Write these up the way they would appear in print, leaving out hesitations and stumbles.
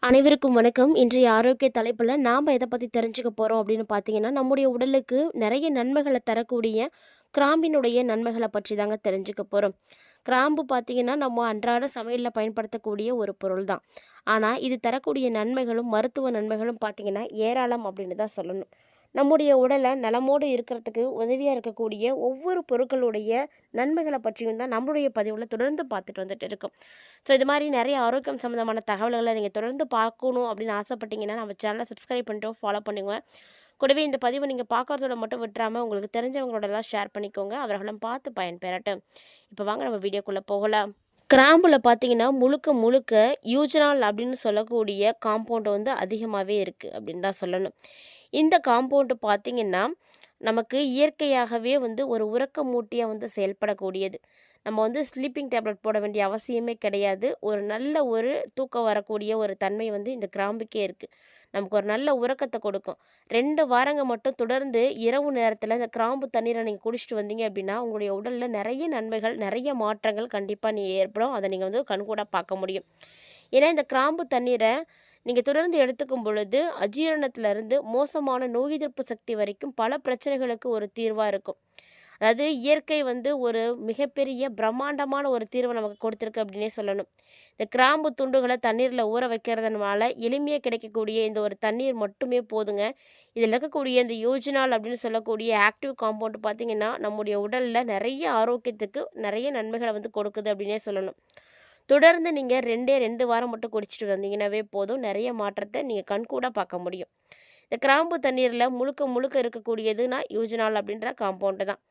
அனைவருக்கும் வணக்கம். இன்றைய ஆரோக்கிய தலைப்பில் நாம் எதை பற்றி தெரிஞ்சுக்க போகிறோம் அப்படின்னு பார்த்தீங்கன்னா, நம்முடைய உடலுக்கு நிறைய நன்மைகளை தரக்கூடிய கிராம்பினுடைய நன்மைகளை பற்றி தாங்க தெரிஞ்சுக்க போகிறோம். கிராம்பு பார்த்தீங்கன்னா, நம்ம அன்றாட சமையலில் பயன்படுத்தக்கூடிய ஒரு பொருள் தான். ஆனால் இது தரக்கூடிய நன்மைகளும் மருத்துவ நன்மைகளும் பார்த்தீங்கன்னா ஏராளம் அப்படின்னு தான் சொல்லணும். நம்முடைய உடலை நலமோடு இருக்கிறதுக்கு உதவியாக இருக்கக்கூடிய ஒவ்வொரு பொருட்களுடைய நன்மைகளை பற்றியும் தான் நம்மளுடைய பதிவில் தொடர்ந்து பார்த்துட்டு வந்துட்டு இருக்கோம். ஸோ இது மாதிரி நிறைய ஆரோக்கியம் சம்மந்தமான தகவல்களை நீங்கள் தொடர்ந்து பார்க்கணும் அப்படின்னு ஆசைப்பட்டீங்கன்னா நம்ம சேனலை சப்ஸ்கிரைப் பண்ணிட்டு ஃபாலோ பண்ணுங்க. கூடவே இந்த பதிவை நீங்கள் பார்க்கறதோட மட்டும் விட்டுறாமல் உங்களுக்கு தெரிஞ்சவங்களோடலாம் ஷேர் பண்ணிக்கோங்க. அவர்களும் பார்த்து பயன்பெறட்டும். இப்போ வாங்க நம்ம வீடியோக்குள்ளே போகலாம். கிராம்பில் பார்த்தீங்கன்னா முழுக்க முழுக்க யூஜனால் அப்படின்னு சொல்லக்கூடிய காம்பவுண்டு வந்து அதிகமாகவே இருக்குது அப்படின்னு தான் சொல்லணும். இந்த காம்பவுண்டு பார்த்திங்கன்னா நமக்கு இயற்கையாகவே வந்து ஒரு உறக்கமூட்டியாக வந்து செயல்படக்கூடியது. நம்ம வந்து ஸ்லீப்பிங் டேப்லெட் போட வேண்டிய அவசியமே கிடையாது. ஒரு நல்ல ஒரு தூக்கம் வரக்கூடிய ஒரு தன்மை வந்து இந்த கிராம்புக்கே இருக்குது. நமக்கு ஒரு நல்ல உறக்கத்தை கொடுக்கும். 2 வாரங்கள் மட்டும் தொடர்ந்து இரவு நேரத்தில் இந்த கிராம்பு தண்ணீரை நீங்கள் குடிச்சிட்டு வந்தீங்க அப்படின்னா உங்களுடைய உடலில் நிறைய நன்மைகள் நிறைய மாற்றங்கள் கண்டிப்பாக ஏற்படும். அதை நீங்கள் வந்து கண்கூட பார்க்க முடியும். ஏன்னா இந்த கிராம்பு தண்ணீரை நீங்கள் தொடர்ந்து எடுத்துக்கும் பொழுது அஜீரணத்திலிருந்து மோசமான நோய் எதிர்ப்பு சக்தி வரைக்கும் பல பிரச்சனைகளுக்கு ஒரு தீர்வாக இருக்கும். அதாவது இயற்கை வந்து ஒரு மிகப்பெரிய பிரம்மாண்டமான ஒரு தீர்வை நமக்கு கொடுத்துருக்கு அப்படின்னே சொல்லணும். இந்த கிராம்பு துண்டுகளை தண்ணீரில் ஊற வைக்கிறதுனால எளிமையாக கிடைக்கக்கூடிய இந்த ஒரு தண்ணீர் மட்டுமே போதுங்க. இதில் இருக்கக்கூடிய இந்த யூஜினால் அப்படின்னு சொல்லக்கூடிய ஆக்டிவ் காம்பவுண்ட் பார்த்திங்கன்னா நம்முடைய உடலில் நிறைய ஆரோக்கியத்துக்கு நிறைய நன்மைகளை வந்து கொடுக்குது அப்படின்னே சொல்லணும். தொடர்ந்து நீங்கள் 2 வாரம் மட்டும் குடிச்சிட்டு வந்தீங்கன்னாவே போதும், நிறைய மாற்றத்தை நீங்கள் கண்கூட பார்க்க முடியும். இந்த கிராம்பு தண்ணீரில் முழுக்க முழுக்க இருக்கக்கூடியதுன்னா யூஜினால் அப்படின்ற காம்பவுண்டு தான்.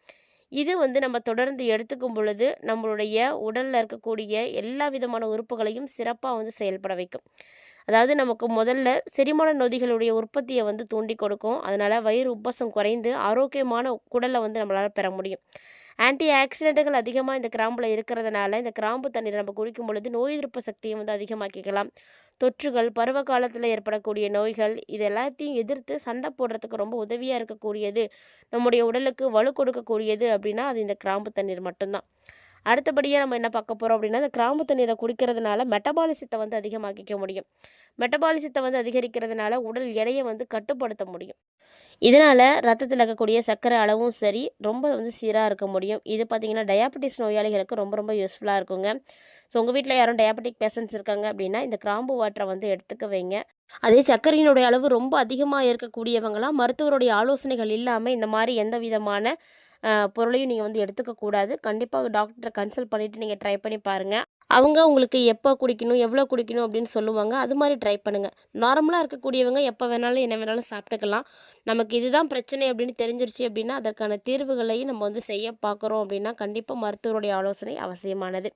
இது வந்து நம்ம தொடர்ந்து எடுத்துக்கும் பொழுது நம்மளுடைய உடலில் இருக்கக்கூடிய எல்லா விதமான உறுப்புகளையும் சிறப்பாக வந்து செயல்பட வைக்கும். அதாவது நமக்கு முதல்ல செரிமான நொதிகளுடைய உற்பத்தியை வந்து தூண்டி கொடுக்கும். அதனால் வயிறு உப்பசம் குறைந்து ஆரோக்கியமான குடலை வந்து நம்மளால் பெற முடியும். ஆன்டி ஆக்சிடென்ட்டுகள் அதிகமாக இந்த கிராம்பில் இருக்கிறதுனால இந்த கிராம்பு தண்ணீரை நம்ம குடிக்கும் பொழுது நோய் எதிர்ப்பு சக்தியை வந்து அதிகமாக்கிக்கலாம். தொற்றுகள், பருவ காலத்தில் ஏற்படக்கூடிய நோய்கள் இது எல்லாத்தையும் எதிர்த்து சண்டை போடுறதுக்கு ரொம்ப உதவியாக இருக்கக்கூடியது, நம்முடைய உடலுக்கு வலு கொடுக்கக்கூடியது அப்படின்னா அது இந்த கிராம்பு தண்ணீர் மட்டும்தான். அடுத்தபடியாக நம்ம என்ன பார்க்க போகிறோம் அப்படின்னா, இந்த கிராம்பு தண்ணீரை குடிக்கிறதுனால மெட்டபாலிசத்தை வந்து அதிகமாக்கிக்க முடியும். மெட்டபாலிசத்தை வந்து அதிகரிக்கிறதுனால உடல் எடையை வந்து கட்டுப்படுத்த முடியும். இதனால் ரத்தத்தில் இருக்கக்கூடிய சர்க்கரை அளவும் சரி ரொம்ப வந்து சீராக இருக்க முடியும். இது பார்த்திங்கன்னா டயாபெட்டிஸ் நோயாளிகளுக்கு ரொம்ப ரொம்ப யூஸ்ஃபுல்லாக இருக்குங்க. ஸோ உங்கள் வீட்டில் யாரும் டயாபெட்டிக் பேஷண்ட்ஸ் இருக்காங்க அப்படின்னா இந்த கிராம்பு வாட்டரை வந்து எடுத்துக்க வைங்க. அதே சர்க்கரையினுடைய அளவு ரொம்ப அதிகமாக இருக்கக்கூடியவங்களாம் மருத்துவருடைய ஆலோசனைகள் இல்லாமல் இந்த மாதிரி எந்த விதமான பொருளையும் நீங்கள் வந்து எடுத்துக்கக்கூடாது. கண்டிப்பாக டாக்டரை கன்சல்ட் பண்ணிவிட்டு நீங்கள் ட்ரை பண்ணி பாருங்கள். அவங்க உங்களுக்கு எப்போ குடிக்கணும் எவ்வளோ குடிக்கணும் அப்படின்னு சொல்லுவாங்க. அது மாதிரி ட்ரை பண்ணுங்கள். நார்மலாக இருக்கக்கூடியவங்க எப்போ வேணாலும் என்ன வேணாலும் சாப்பிட்டுக்கலாம். நமக்கு இதுதான் பிரச்சனை அப்படின்னு தெரிஞ்சிருச்சு அப்படின்னா அதற்கான தீர்வுகளையும் நம்ம வந்து செய்ய பார்க்குறோம் அப்படின்னா கண்டிப்பாக மருத்துவருடைய ஆலோசனை அவசியமானது.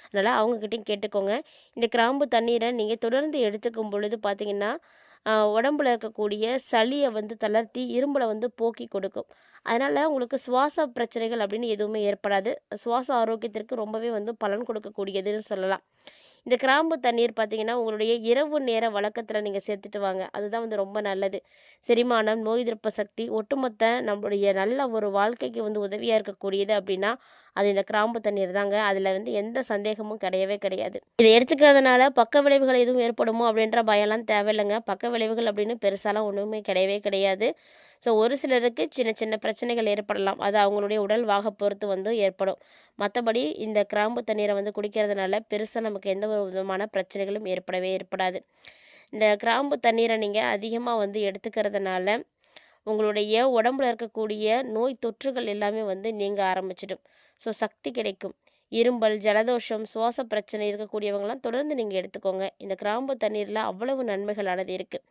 அதனால் அவங்கக்கிட்டையும் கேட்டுக்கோங்க. இந்த கிராம்பு தண்ணீரை நீங்கள் தொடர்ந்து எடுத்துக்கும் பொழுது பார்த்திங்கன்னா உடம்புல இருக்கக்கூடிய சளியை வந்து தளர்த்தி இரும்பலை வந்து போக்கி கொடுக்கும். அதனால் உங்களுக்கு சுவாச பிரச்சனைகள் அப்படின்னு எதுவுமே ஏற்படாது. சுவாச ஆரோக்கியத்திற்கு ரொம்பவே வந்து பலன் கொடுக்கக்கூடியதுன்னு சொல்லலாம். இந்த கிராம்பு தண்ணீர் பார்த்திங்கன்னா உங்களுடைய இரவு நேர வழக்கத்தில் நீங்கள் சேர்த்துட்டு வாங்க. அதுதான் வந்து ரொம்ப நல்லது. செரிமானம், நோய் எதிர்ப்பு சக்தி, ஒட்டுமொத்த நம்மளுடைய நல்ல ஒரு வாழ்க்கைக்கு வந்து உதவியாக இருக்கக்கூடியது அப்படின்னா அது இந்த கிராம்பு தண்ணீர் தாங்க. அதில் வந்து எந்த சந்தேகமும் கிடையவே கிடையாது. இதை எடுத்துக்கிறதுனால பக்க விளைவுகள் எதுவும் ஏற்படுமோ அப்படின்ற பயம்லாம் தேவையில்லைங்க. பக்க விளைவுகள் அப்படின்னு பெருசாலாம் ஒன்றுமே கிடையவே கிடையாது. ஸோ ஒரு சிலருக்கு சின்ன சின்ன பிரச்சனைகள் ஏற்படலாம். அது அவங்களுடைய உடல் வாகை பொறுத்து வந்து ஏற்படும். மற்றபடி இந்த கிராம்பு தண்ணீரை வந்து குடிக்கிறதுனால பெருசாக நமக்கு எந்த ஒரு விதமான பிரச்சனைகளும் ஏற்படாது. இந்த கிராம்பு தண்ணீரை நீங்கள் அதிகமாக வந்து எடுத்துக்கிறதுனால உங்களுடைய உடம்புல இருக்கக்கூடிய நோய் தொற்றுகள் எல்லாமே வந்து நீங்க ஆரம்பிச்சிடும். ஸோ சக்தி கிடைக்கும். இரும்பல், ஜலதோஷம், சுவாச பிரச்சனை இருக்கக்கூடியவங்களாம் தொடர்ந்து நீங்கள் எடுத்துக்கோங்க. இந்த கிராம்பு தண்ணீரில் அவ்வளவு நன்மைகளானது இருக்குது.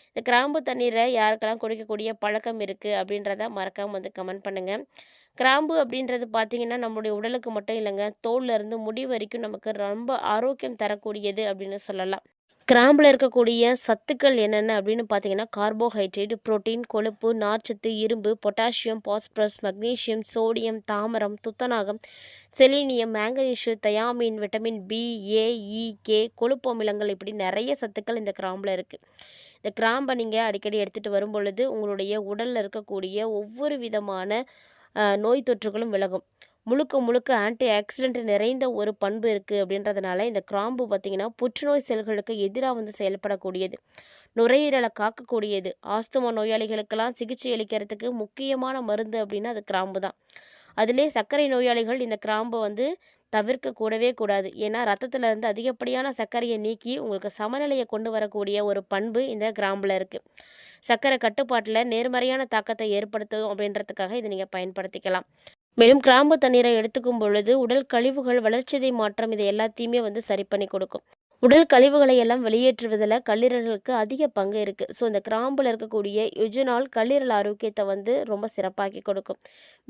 இந்த கிராம்பு தண்ணீரை யாருக்கெல்லாம் குடிக்கக்கூடிய பழக்கம் இருக்குது அப்படின்றத மறக்காமல் வந்து கமெண்ட் பண்ணுங்கள். கிராம்பு அப்படின்றது பார்த்திங்கன்னா நம்மளுடைய உடலுக்கு மட்டும் இல்லைங்க, தோல்லேருந்து முடி வரைக்கும் நமக்கு ரொம்ப ஆரோக்கியம் தரக்கூடியது அப்படின்னு சொல்லலாம். கிராம்பில் இருக்கக்கூடிய சத்துக்கள் என்னென்ன அப்படின்னு பார்த்தீங்கன்னா கார்போஹைட்ரேட், புரோட்டீன், கொழுப்பு, நார்ச்சத்து, இரும்பு, பொட்டாசியம், பாஸ்பரஸ், மக்னீசியம், சோடியம், தாமிரம், துத்தநாகம், செலினியம், மேங்கனீஷு, தயாமின், விட்டமின் பி, ஏ, இ, கே, கொழுப்பு அமிலங்கள் இப்படி நிறைய சத்துக்கள் இந்த கிராம்பில் இருக்குது. இந்த கிராம்பை நீங்கள் அடிக்கடி எடுத்துகிட்டு வரும் பொழுது உங்களுடைய உடலில் இருக்கக்கூடிய ஒவ்வொரு விதமான நோய் தொற்றுகளும் விலகும். முழுக்க முழுக்க ஆன்டி ஆக்சிடென்ட் நிறைந்த ஒரு பண்பு இருக்குது அப்படின்றதுனால இந்த கிராம்பு பார்த்திங்கன்னா புற்றுநோய் செல்களுக்கு எதிராக வந்து செயல்படக்கூடியது, நுரையீரலை காக்கக்கூடியது, ஆஸ்துமா நோயாளிகளுக்கெல்லாம் சிகிச்சை அளிக்கிறதுக்கு முக்கியமான மருந்து அப்படின்னா அது கிராம்பு தான். அதிலே சர்க்கரை நோயாளிகள் இந்த கிராம்பை வந்து தவிர்க்க கூடவே கூடாது. ஏன்னா ரத்தத்தில் இருந்து அதிகப்படியான சர்க்கரையை நீக்கி உங்களுக்கு சமநிலையை கொண்டு வரக்கூடிய ஒரு பண்பு இந்த கிராம்பில் இருக்குது. சர்க்கரை கட்டுப்பாட்டில் நேர்மறையான தாக்கத்தை ஏற்படுத்தும் அப்படின்றதுக்காக இதை நீங்கள் பயன்படுத்திக்கலாம். மேலும் கிராம்பு தண்ணீரை எடுத்துக்கும் பொழுது உடல் கழிவுகள், வளர்ச்சிதை மாற்றம் இதை எல்லாத்தையுமே வந்து சரி பண்ணி கொடுக்கும். உடல் கழிவுகளை எல்லாம் வெளியேற்றுவதில் கல்லீரல்களுக்கு அதிக பங்கு இருக்குது. ஸோ இந்த கிராம்பில் இருக்கக்கூடிய யுஜினால் கல்லீரல் ஆரோக்கியத்தை வந்து ரொம்ப சிறப்பாக்கி கொடுக்கும்.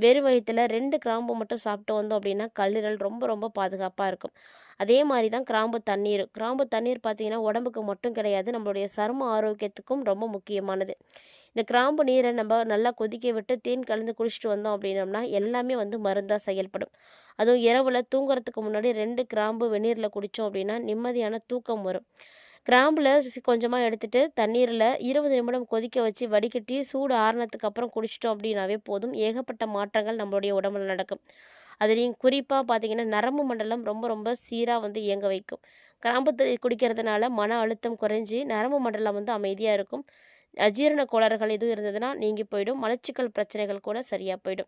வெறும் வயிற்றில் 2 கிராம்பு மட்டும் சாப்பிட்டு வந்தோம் அப்படின்னா கல்லீரல் ரொம்ப ரொம்ப பாதுகாப்பாக இருக்கும். அதே மாதிரி தான் கிராம்பு தண்ணீர். கிராம்பு தண்ணீர் பார்த்திங்கன்னா உடம்புக்கு மட்டும் கிடையாது, நம்மளுடைய சரும ஆரோக்கியத்துக்கும் ரொம்ப முக்கியமானது. இந்த கிராம்பு நீரை நம்ம நல்லா கொதிக்க விட்டு தேன் கலந்து குடிச்சிட்டு வந்தோம் அப்படின்னம்னா எல்லாமே வந்து மருந்தாக செயல்படும். அதுவும் இரவில் தூங்குறதுக்கு முன்னாடி 2 கிராம்பு வெந்நீரில் குடித்தோம் அப்படின்னா நிம்மதியான தூக்கம் வரும். கிராம்பில் கொஞ்சமாக எடுத்துகிட்டு தண்ணீரில் 20 நிமிடம் கொதிக்க வச்சு வடிகட்டி சூடு ஆறுனதுக்கு அப்புறம் குடிச்சிட்டோம் அப்படின்னாவே போதும், ஏகப்பட்ட மாற்றங்கள் நம்மளுடைய உடம்புல நடக்கும். அதுலேயும் குறிப்பாக பார்த்திங்கன்னா நரம்பு மண்டலம் ரொம்ப ரொம்ப சீராக வந்து இயங்க வைக்கும். கிராம்பு குடிக்கிறதுனால மன அழுத்தம் குறைஞ்சி நரம்பு மண்டலம் வந்து அமைதியாக இருக்கும். அஜீரண கோளாறுகள் எதுவும் இருந்ததுன்னா நீங்கி போயிடும். மலச்சிக்கல் பிரச்சனைகள் கூட சரியாக போயிடும்.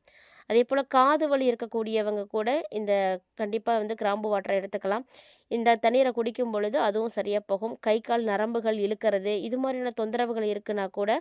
அதே போல் காது வலி இருக்கக்கூடியவங்க கூட இந்த கண்டிப்பாக வந்து கிராம்பு வாட்டரை எடுத்துக்கலாம். இந்த தண்ணீரை குடிக்கும் பொழுது அதுவும் சரியாக போகும். கை கால் நரம்புகள் இழுக்கிறது இது மாதிரியான தொந்தரவுகள் இருக்குன்னா கூட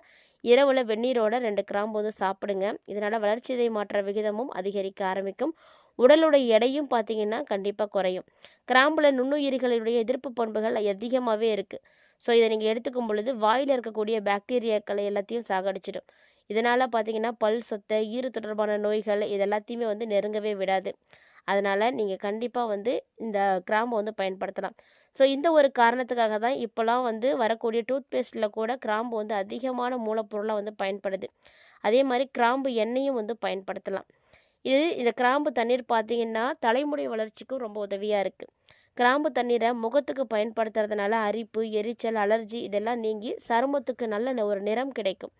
இரவில் வெந்நீரோட 2 கிராம்பு வந்து சாப்பிடுங்க. இதனால் வளர்ச்சிதை மாற்ற விகிதமும் அதிகரிக்க ஆரம்பிக்கும். உடலுடைய எடையும் பார்த்திங்கன்னா கண்டிப்பாக குறையும். கிராம்பில் நுண்ணுயிரிகளுடைய எதிர்ப்பு பண்புகள் அதிகமாகவே இருக்குது. ஸோ இதை நீங்கள் எடுத்துக்கும் பொழுது வாயில் இருக்கக்கூடிய பாக்டீரியாக்களை எல்லாத்தையும் சாகடிச்சிடும். இதனால் பார்த்திங்கன்னா பல் சொத்தை, ஈறு தொடர்பான நோய்கள் இது எல்லாத்தையுமே வந்து நெருங்கவே விடாது. அதனால் நீங்கள் கண்டிப்பாக வந்து இந்த கிராம்பு வந்து பயன்படுத்தலாம். ஸோ இந்த ஒரு காரணத்துக்காக தான் இப்போலாம் வந்து வரக்கூடிய டூத்பேஸ்ட்டில் கூட கிராம்பு வந்து அதிகமான மூலப்பொருளாக வந்து பயன்படுது. அதே மாதிரி கிராம்பு எண்ணெயும் வந்து பயன்படுத்தலாம். இந்த கிராம்பு தண்ணீர் பார்த்திங்கன்னா தலைமுடி வளர்ச்சிக்கும் ரொம்ப உதவியாக இருக்குது. கிராம்பு தண்ணீரை முகத்துக்கு பயன்படுத்துறதுனால அரிப்பு, எரிச்சல், அலர்ஜி இதெல்லாம் நீங்கி சருமத்துக்கு நல்ல ஒரு நிறம் கிடைக்கும்.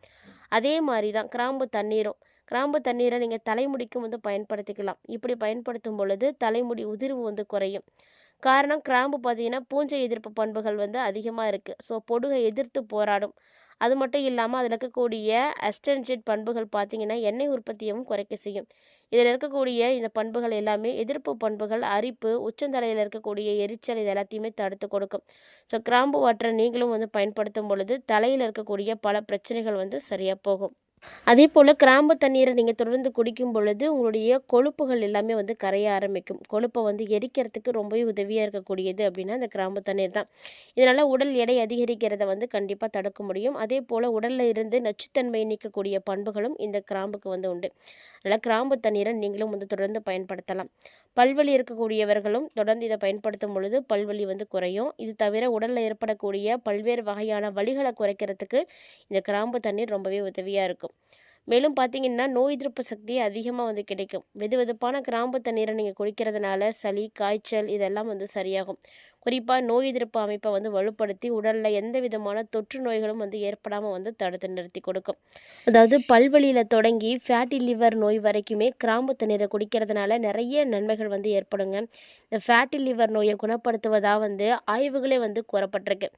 அதே மாதிரி தான் கிராம்பு தண்ணீரை நீங்கள் தலைமுடிக்கும் வந்து பயன்படுத்திக்கலாம். இப்படி பயன்படுத்தும் பொழுது தலைமுடி உதிர்வு வந்து குறையும். காரணம் கிராம்பு பார்த்திங்கன்னா பூஞ்சை எதிர்ப்பு பண்புகள் வந்து அதிகமாக இருக்குது. ஸோ பொடுகை எதிர்த்து போராடும். அது மட்டும் இல்லாமல் அதில் இருக்கக்கூடிய அஸ்டென்ஜெட் பண்புகள் பார்த்திங்கன்னா எண்ணெய் உற்பத்தியவும் குறைக்க செய்யும். இதில் இருக்கக்கூடிய இந்த பண்புகள் எல்லாமே எதிர்ப்பு பண்புகள், அரிப்பு, உச்சந்தலையில் இருக்கக்கூடிய எரிச்சல் இது எல்லாத்தையுமே தடுத்து கொடுக்கும். ஸோ கிராம்பு வாட்டரை நீங்களும் வந்து பயன்படுத்தும் பொழுது தலையில் இருக்கக்கூடிய பல பிரச்சனைகள் வந்து சரியாக போகும். அதே போல் கிராம்பு தண்ணீரை நீங்கள் தொடர்ந்து குடிக்கும் பொழுது உங்களுடைய கொழுப்புகள் எல்லாமே வந்து கரைய ஆரம்பிக்கும். கொழுப்பை வந்து எரிக்கிறதுக்கு ரொம்பவே உதவியாக இருக்கக்கூடியது அப்படின்னா அந்த கிராம்பு தண்ணீர் தான். இதனால் உடல் எடை அதிகரிக்கிறத வந்து கண்டிப்பாக தடுக்க முடியும். அதே போல் உடலில் இருந்து நச்சுத்தன்மையை நீக்கக்கூடிய பண்புகளும் இந்த கிராம்புக்கு வந்து உண்டு. அதனால் கிராம்பு தண்ணீரை நீங்களும் வந்து தொடர்ந்து பயன்படுத்தலாம். பல்வலி இருக்கக்கூடியவர்களும் தொடர்ந்து இதை பயன்படுத்தும் பொழுது பல்வலி வந்து குறையும். இது தவிர உடலில் ஏற்படக்கூடிய பல்வேறு வகையான வலிகளை குறைக்கிறதுக்கு இந்த கிராம்பு தண்ணீர் ரொம்பவே உதவியாக இருக்கும். மேலும் பார்த்திங்கன்னா நோய் எதிர்ப்பு சக்தி அதிகமாக வந்து கிடைக்கும். வெதுவெதுப்பான கிராம்பு தண்ணீரை நீங்கள் குடிக்கிறதுனால சளி, காய்ச்சல் இதெல்லாம் வந்து சரியாகும். குறிப்பாக நோய் எதிர்ப்பு அமைப்பை வந்து வலுப்படுத்தி உடலில் எந்த விதமான தொற்று நோய்களும் வந்து ஏற்படாமல் வந்து தடுத்து நிறுத்தி கொடுக்கும். அதாவது பல்வலியில் தொடங்கி ஃபேட்டி லிவர் நோய் வரைக்குமே கிராம்பு தண்ணீரை குடிக்கிறதுனால நிறைய நன்மைகள் வந்து ஏற்படுங்க. இந்த ஃபேட்டி லிவர் நோயை குணப்படுத்துவதாக வந்து ஆய்வுகளே வந்து கூறப்பட்டிருக்கு.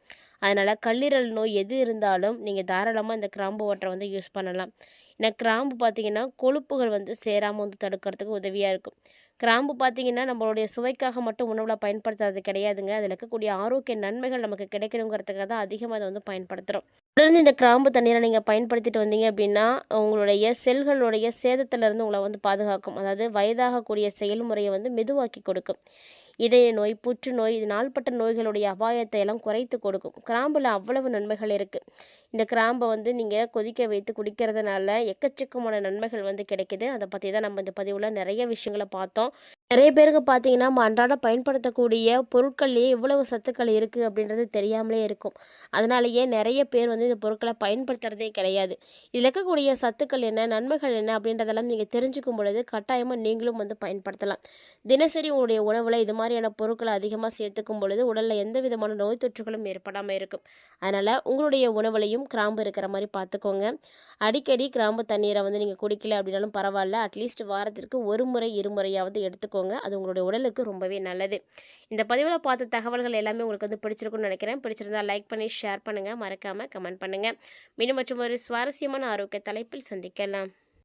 அதனால் கல்லீரல் நோய் எது இருந்தாலும் நீங்கள் தாராளமாக இந்த கிராம்பு வாட்டரை வந்து யூஸ் பண்ணலாம். ஏன்னா கிராம்பு பார்த்திங்கன்னா கொழுப்புகள் வந்து சேராமல் வந்து தடுக்கிறதுக்கு உதவியாக இருக்கும். கிராம்பு பார்த்திங்கன்னா நம்மளுடைய சுவைக்காக மட்டும் உணவில் பயன்படுத்துறது கிடையாதுங்க. அதில் இருக்கக்கூடிய ஆரோக்கிய நன்மைகள் நமக்கு கிடைக்கணுங்கிறதுக்காக தான் அதிகமாக அதை வந்து பயன்படுத்துகிறோம். தொடர்ந்து இந்த கிராம்பு தண்ணீரை நீங்கள் பயன்படுத்திட்டு வந்தீங்க அப்படின்னா உங்களுடைய செல்களுடைய சேதத்திலிருந்து உங்களை வந்து பாதுகாக்கும். அதாவது வயதாகக்கூடிய செயல்முறையை வந்து மெதுவாக்கி கொடுக்கும். இதய நோய், புற்றுநோய் இது நாள்பட்ட நோய்களுடைய அபாயத்தை எல்லாம் குறைத்து கொடுக்கும். கிராம்பில் அவ்வளவு நன்மைகள் இருக்குது. இந்த கிராம்பை வந்து நீங்கள் கொதிக்க வைத்து குடிக்கிறதுனால எக்கச்சக்கமான நன்மைகள் வந்து கிடைக்குது. அதை பற்றி தான் நம்ம இந்த பதிவில் நிறைய விஷயங்களை பார்த்தோம். நிறைய பேருக்கு பார்த்தீங்கன்னா, நம்ம அன்றாட பயன்படுத்தக்கூடிய பொருட்கள்லேயே எவ்வளவு சத்துக்கள் இருக்குது அப்படின்றது தெரியாமலே இருக்கும். அதனாலேயே நிறைய பேர் வந்து இந்த பொருட்கள பயன்படுத்துறதே கிடையாது. இதில இருக்கக்கூடிய சத்துக்கள் என்ன, நன்மைகள் என்ன அப்படின்றதெல்லாம் நீங்க தெரிஞ்சுக்கும் பொழுது, கட்டாயமா நீங்களும் வந்து பயன்படுத்தலாம். தினசரி உங்களுடைய உணவுல இது மாதிரியான பொருட்கள அதிகமா சேர்த்துக்கும் பொழுது, உடல்ல எந்த விதமான நோய் தொற்றுகளும் ஏற்படாம இருக்கும். அதனால உங்களுடைய உணவுலயும் கிராம்பு இருக்கிற மாரி பார்த்துக்கோங்க. அடிக்கடி கிராம்பு தண்ணீரை வந்து நீங்கள் குடிக்கல அப்படின்னாலும் பரவாயில்ல, அட்லீஸ்ட் வாரத்திற்கு ஒரு முறை இருமுறையாவது எடுத்துக்கோங்க. அது உங்களுடைய உடலுக்கு ரொம்பவே நல்லது. இந்த பதிவில் பார்த்த தகவல்கள் எல்லாமே உங்களுக்கு வந்து பிடிச்சிருக்குன்னு நினைக்கிறேன். பிடிச்சிருந்தா லைக் பண்ணி ஷேர் பண்ணுங்கள், மறக்காமல் கமெண்ட் பண்ணுங்கள். மீண்டும் மற்றும் ஒரு சுவாரஸ்யமான ஆரோக்கிய தலைப்பில் சந்திக்கலாம்.